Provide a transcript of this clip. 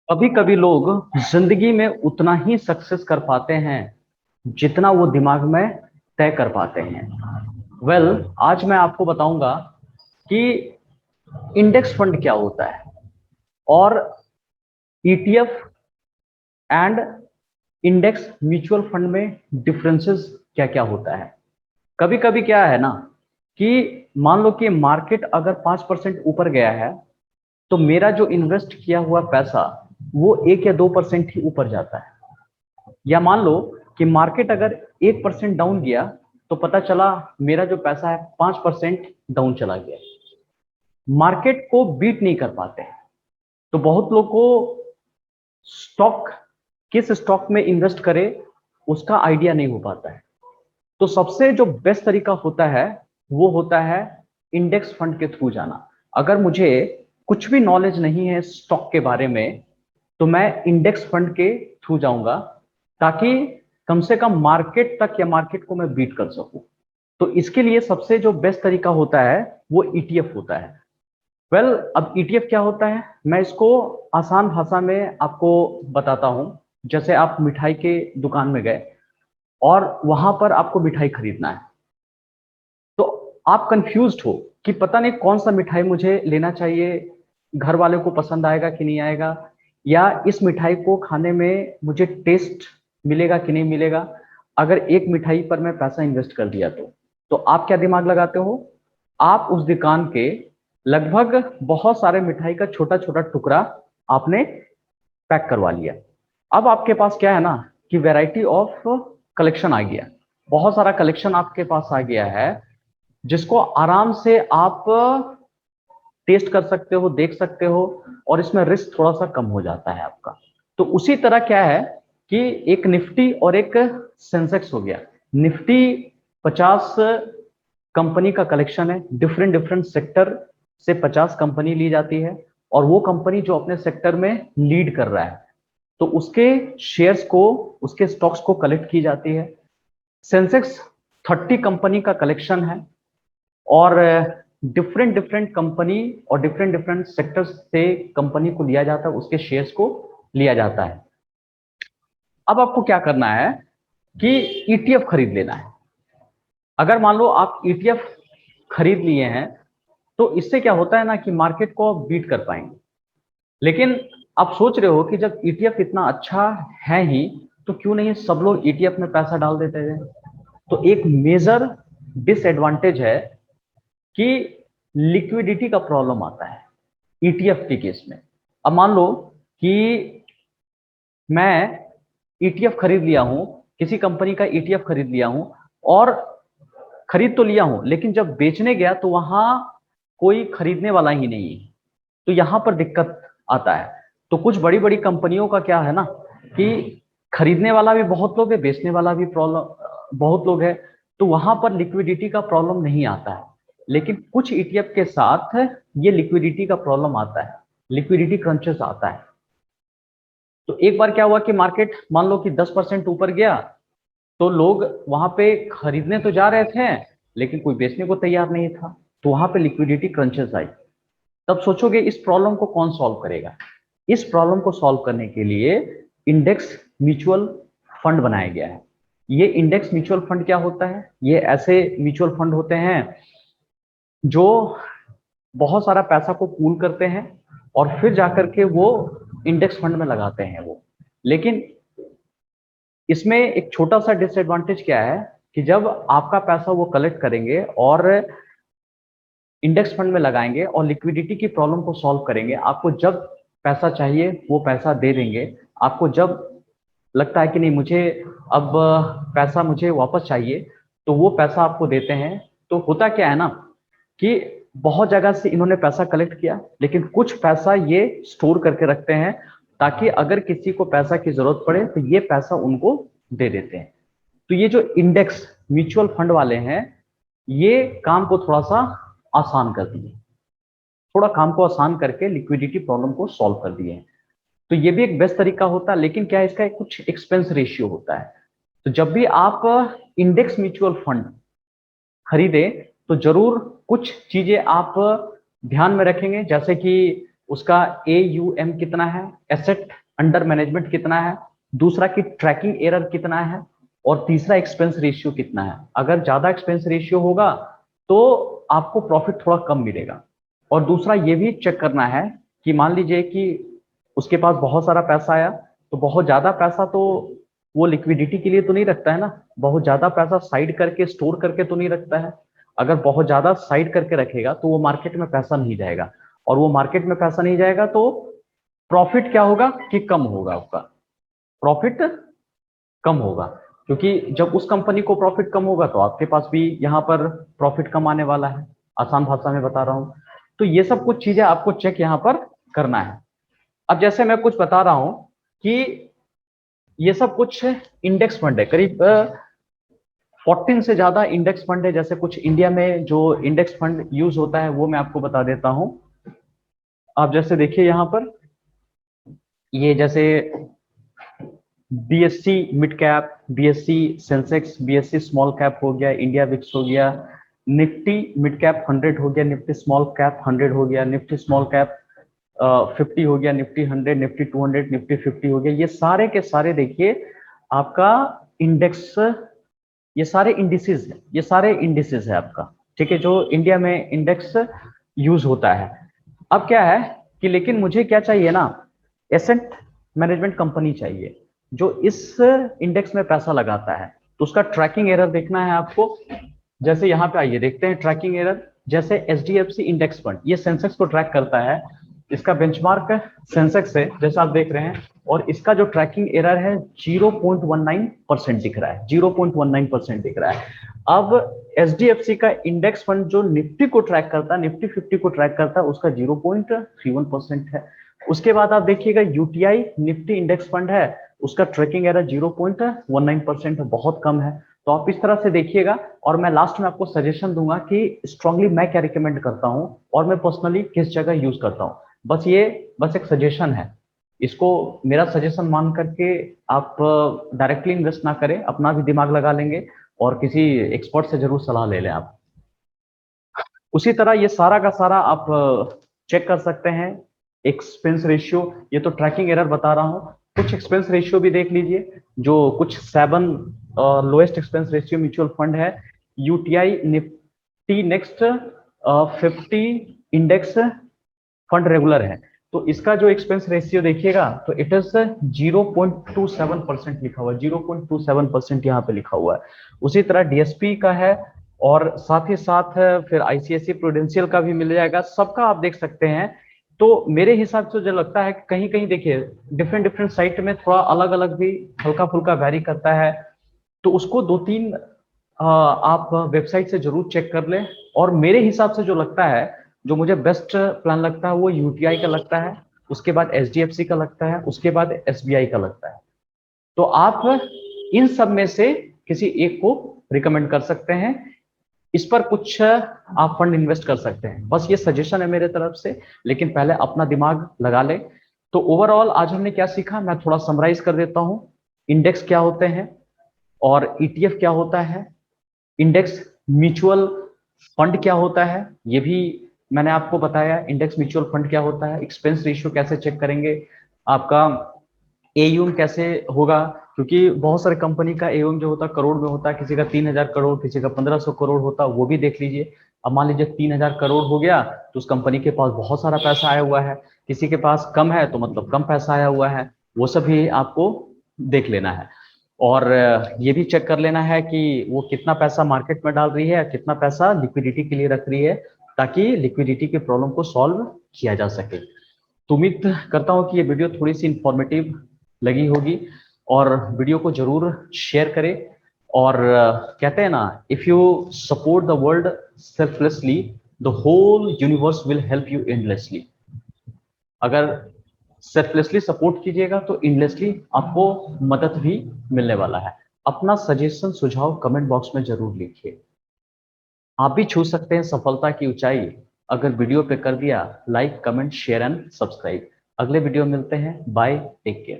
कभी कभी लोग जिंदगी में उतना ही सक्सेस कर पाते हैं जितना वो दिमाग में तय कर पाते हैं। आज मैं आपको बताऊंगा कि इंडेक्स फंड क्या होता है और ETF and index mutual fund में डिफरेंसेस क्या क्या होता है। कभी कभी क्या है ना कि मान लो कि मार्केट अगर 5% ऊपर गया है तो मेरा जो इन्वेस्ट किया हुआ पैसा वो 1 या 2% ही ऊपर जाता है। या मान लो कि मार्केट अगर 1% डाउन गया तो पता चला मेरा जो पैसा है 5% डाउन चला गया। मार्केट को बीट नहीं कर पाते। तो बहुत लोग को स्टॉक किस स्टॉक में इन्वेस्ट करे उसका आइडिया नहीं हो पाता है। तो सबसे जो बेस्ट तरीका होता है वो होता है इंडेक्स फंड के थ्रू जाना। अगर मुझे कुछ भी नॉलेज नहीं है स्टॉक के बारे में तो मैं इंडेक्स फंड के थ्रू जाऊंगा ताकि कम से कम मार्केट तक या मार्केट को मैं बीट कर सकूं। तो इसके लिए सबसे जो बेस्ट तरीका होता है वो ईटीएफ होता है। अब ईटीएफ क्या होता है मैं इसको आसान भाषा में आपको बताता हूं। जैसे आप मिठाई के दुकान में गए और वहां पर आपको मिठाई खरीदना है तो आप कंफ्यूज्ड हो कि पता नहीं कौन सा मिठाई मुझे लेना चाहिए, घर वाले को पसंद आएगा कि नहीं आएगा, या इस मिठाई को खाने में मुझे टेस्ट मिलेगा कि नहीं मिलेगा। अगर एक मिठाई पर मैं पैसा इन्वेस्ट कर दिया तो आप क्या दिमाग लगाते हो, आप उस दुकान के लगभग बहुत सारे मिठाई का छोटा छोटा टुकड़ा आपने पैक करवा लिया। अब आपके पास क्या है ना कि वैरायटी ऑफ कलेक्शन आ गया, बहुत सारा कलेक्शन आपके पास आ गया है जिसको आराम से आप टेस्ट कर सकते हो, देख सकते हो, और इसमें रिस्क थोड़ा सा कम हो जाता है आपका। तो उसी तरह क्या है कि एक निफ्टी और एक सेंसेक्स हो गया। निफ्टी 50 कंपनी का कलेक्शन है, डिफरेंट डिफरेंट सेक्टर से 50 कंपनी ली जाती है और वो कंपनी जो अपने सेक्टर में लीड कर रहा है तो उसके शेयर्स को, उसके स्टॉक्स को कलेक्ट की जाती है। सेंसेक्स 30 कंपनी का कलेक्शन है और डिफरेंट डिफरेंट कंपनी और डिफरेंट डिफरेंट सेक्टर्स से कंपनी को लिया जाता है, उसके शेयर्स को लिया जाता है। अब आपको क्या करना है कि ईटीएफ खरीद लेना है। अगर मान लो आप ईटीएफ खरीद लिए हैं तो इससे क्या होता है ना कि मार्केट को आप बीट कर पाएंगे। लेकिन आप सोच रहे हो कि जब ईटीएफ इतना अच्छा है ही तो क्यों नहीं सब लोग ईटीएफ में पैसा डाल देते हैं। तो एक मेजर डिसएडवांटेज है कि लिक्विडिटी का प्रॉब्लम आता है ईटीएफ के केस में। अब मान लो कि मैं ईटीएफ खरीद लिया हूं, किसी कंपनी का ईटीएफ खरीद लिया हूं, और खरीद तो लिया हूं लेकिन जब बेचने गया तो वहां कोई खरीदने वाला ही नहीं है। तो यहां पर दिक्कत आता है। तो कुछ बड़ी बड़ी कंपनियों का क्या है ना कि खरीदने वाला भी बहुत लोग है, बेचने वाला भी प्रॉब्लम बहुत लोग है, तो वहां पर लिक्विडिटी का प्रॉब्लम नहीं आता है। लेकिन कुछ ईटीएफ के साथ ये लिक्विडिटी का प्रॉब्लम आता है, लिक्विडिटी क्रंचेस आता है। तो एक बार क्या हुआ कि मार्केट मान लो कि 10% ऊपर गया तो लोग वहां पे खरीदने तो जा रहे थे लेकिन कोई बेचने को तैयार नहीं था, तो वहां पे लिक्विडिटी क्रंचेस आई। तब सोचोगे इस प्रॉब्लम को कौन सॉल्व करेगा। इस प्रॉब्लम को सॉल्व करने के लिए इंडेक्स म्यूचुअल फंड बनाया गया है। ये इंडेक्स म्यूचुअल फंड क्या होता है, ये ऐसे म्यूचुअल फंड होते हैं जो बहुत सारा पैसा को पूल करते हैं और फिर जाकर के वो इंडेक्स फंड में लगाते हैं वो। लेकिन इसमें एक छोटा सा डिसएडवांटेज क्या है कि जब आपका पैसा वो कलेक्ट करेंगे और इंडेक्स फंड में लगाएंगे और लिक्विडिटी की प्रॉब्लम को सॉल्व करेंगे, आपको जब पैसा चाहिए वो पैसा दे देंगे। आपको जब लगता है कि नहीं मुझे अब पैसा मुझे वापस चाहिए तो वो पैसा आपको देते हैं। तो होता क्या है ना कि बहुत जगह से इन्होंने पैसा कलेक्ट किया लेकिन कुछ पैसा ये स्टोर करके रखते हैं ताकि अगर किसी को पैसा की जरूरत पड़े तो ये पैसा उनको दे देते हैं। तो ये जो इंडेक्स म्यूचुअल फंड वाले हैं ये काम को थोड़ा सा आसान कर दिए, थोड़ा काम को आसान करके लिक्विडिटी प्रॉब्लम को सॉल्व कर दिए हैं। तो ये भी एक बेस्ट तरीका होता है, लेकिन क्या है इसका एक कुछ एक्सपेंस रेशियो होता है। तो जब भी आप इंडेक्स म्यूचुअल फंड खरीदे तो जरूर कुछ चीजें आप ध्यान में रखेंगे, जैसे कि उसका AUM कितना है, एसेट अंडर मैनेजमेंट कितना है, दूसरा की ट्रैकिंग एरर कितना है, और तीसरा एक्सपेंस रेशियो कितना है। अगर ज्यादा एक्सपेंस रेशियो होगा तो आपको प्रॉफिट थोड़ा कम मिलेगा। और दूसरा ये भी चेक करना है कि मान लीजिए कि उसके पास बहुत सारा पैसा आया, तो बहुत ज्यादा पैसा तो वो लिक्विडिटी के लिए तो नहीं रखता है ना, बहुत ज्यादा पैसा साइड करके स्टोर करके तो नहीं रखता है। अगर बहुत ज्यादा साइड करके रखेगा तो वो मार्केट में पैसा नहीं जाएगा, और वो मार्केट में पैसा नहीं जाएगा तो प्रॉफिट क्या होगा कि कम होगा, उसका प्रॉफिट कम होगा। क्योंकि जब उस कंपनी को प्रॉफिट कम होगा तो आपके पास भी यहाँ पर प्रॉफिट कम आने वाला है, आसान भाषा में बता रहा हूँ। तो ये सब कुछ चीजें आपको चेक यहाँ पर करना है। अब जैसे मैं कुछ बता रहा हूँ कि ये सब कुछ इंडेक्स फंड है, करीब 14 से ज्यादा इंडेक्स फंड है। जैसे कुछ इंडिया में जो इंडेक्स फंड यूज होता है वो मैं आपको बता देता हूँ। आप जैसे देखिए यहाँ पर, ये जैसे BSC mid cap, BSC Sensex, BSC small cap हो गया, इंडिया विक्स हो गया, निफ्टी मिड कैप 100 हो गया, निफ्टी स्मॉल कैप 100 हो गया, निफ्टी स्मॉल कैप 50 हो गया, निफ्टी 100, निफ्टी 200, निफ्टी 50 हो गया। ये सारे के सारे देखिए आपका इंडेक्स, ये सारे इंडिसेस है, ये सारे इंडिसेस है आपका, ठीक है, जो इंडिया में इंडेक्स यूज होता है। अब क्या है कि लेकिन मुझे क्या चाहिए ना, एसेट मैनेजमेंट कंपनी चाहिए जो इस इंडेक्स में पैसा लगाता है। तो उसका ट्रैकिंग एरर देखना है आपको। जैसे यहाँ पे आइए देखते हैं ट्रैकिंग एरर। जैसे HDFC इंडेक्स फंड ये सेंसेक्स को ट्रैक करता है, इसका बेंचमार्क सेंसेक्स है जैसा आप देख रहे हैं, और इसका जो ट्रैकिंग एरर है 0.19% दिख रहा है, 0.19% दिख रहा है। अब HDFC का इंडेक्स फंड जो निफ्टी को ट्रैक करता है, निफ्टी 50 को ट्रैक करता है, उसका 0.31% है। उसके बाद आप देखिएगा UTI निफ्टी इंडेक्स फंड है, उसका ट्रैकिंग एरर 0.19% है, बहुत कम है। तो आप इस तरह से देखिएगा, और मैं लास्ट में आपको सजेशन दूंगा कि स्ट्रांगली मैं क्या रिकमेंड करता हूं और मैं पर्सनली किस जगह यूज करता हूं। बस एक सजेशन है, इसको मेरा सजेशन मान करके आप डायरेक्टली इन्वेस्ट ना करें, अपना भी दिमाग लगा लेंगे और किसी एक्सपर्ट से जरूर सलाह ले लें आप। उसी तरह ये सारा का सारा आप चेक कर सकते हैं। एक्सपेंस रेशियो, ये तो ट्रैकिंग एरर बता रहा हूं, कुछ एक्सपेंस रेशियो भी देख लीजिए। जो कुछ 7 lowest expense ratio mutual fund है, UTI Nifty next 50 index fund regular है, तो इसका जो एक्सपेंस रेशियो देखिएगा तो इट इज 0.27% लिखा हुआ है, 0.27% यहाँ पे लिखा हुआ है। उसी तरह DSP का है, और साथ ही साथ फिर ICICI प्रूडेंशियल का भी मिल जाएगा, सबका आप देख सकते हैं। तो मेरे हिसाब से जो लगता है कहीं कहीं देखिए डिफरेंट डिफरेंट साइट में थोड़ा अलग अलग भी हल्का फुल्का वैरी करता है, तो उसको 2-3 आप वेबसाइट से जरूर चेक कर लें। और मेरे हिसाब से जो लगता है, जो मुझे बेस्ट प्लान लगता है वो UTI का लगता है, उसके बाद HDFC का लगता है, उसके बाद SBI का लगता है। तो आप इन सब में से किसी एक को रिकमेंड कर सकते हैं, इस पर कुछ आप फंड इन्वेस्ट कर सकते हैं। बस ये सजेशन है मेरे तरफ से, लेकिन पहले अपना दिमाग लगा ले। तो ओवरऑल आज हमने क्या सीखा, मैं थोड़ा समराइज कर देता हूं। इंडेक्स क्या होते हैं, और ETF क्या होता है, इंडेक्स म्यूचुअल फंड क्या होता है ये भी मैंने आपको बताया, इंडेक्स म्यूचुअल फंड क्या होता है, एक्सपेंस रेशियो कैसे चेक करेंगे, आपका AUM कैसे होगा, क्योंकि बहुत सारे कंपनी का AUM जो होता है करोड़ में होता है, किसी का 3000 करोड़, किसी का 1500 करोड़ होता है, वो भी देख लीजिए। अब मान लीजिए 3000 करोड़ हो गया तो उस कंपनी के पास बहुत सारा पैसा आया हुआ है, किसी के पास कम है तो मतलब कम पैसा आया हुआ है, वो सब भी आपको देख लेना है। और ये भी चेक कर लेना है कि वो कितना पैसा मार्केट में डाल रही है, कितना पैसा लिक्विडिटी के लिए रख रही है, ताकि लिक्विडिटी के प्रॉब्लम को सॉल्व किया जा सके। तो उम्मीद करता हूँ कि ये वीडियो थोड़ी सी इंफॉर्मेटिव लगी होगी, और वीडियो को जरूर शेयर करें। और कहते हैं ना, if you support the world selflessly the whole universe will help you endlessly. अगर सेल्फलेसली सपोर्ट कीजिएगा तो एंडलेसली आपको मदद भी मिलने वाला है। अपना सजेशन सुझाव कमेंट बॉक्स में जरूर लिखिए। आप भी छू सकते हैं सफलता की ऊंचाई अगर वीडियो पे कर दिया like, comment, share and subscribe. अगले वीडियो मिलते हैं, बाय, टेक केयर।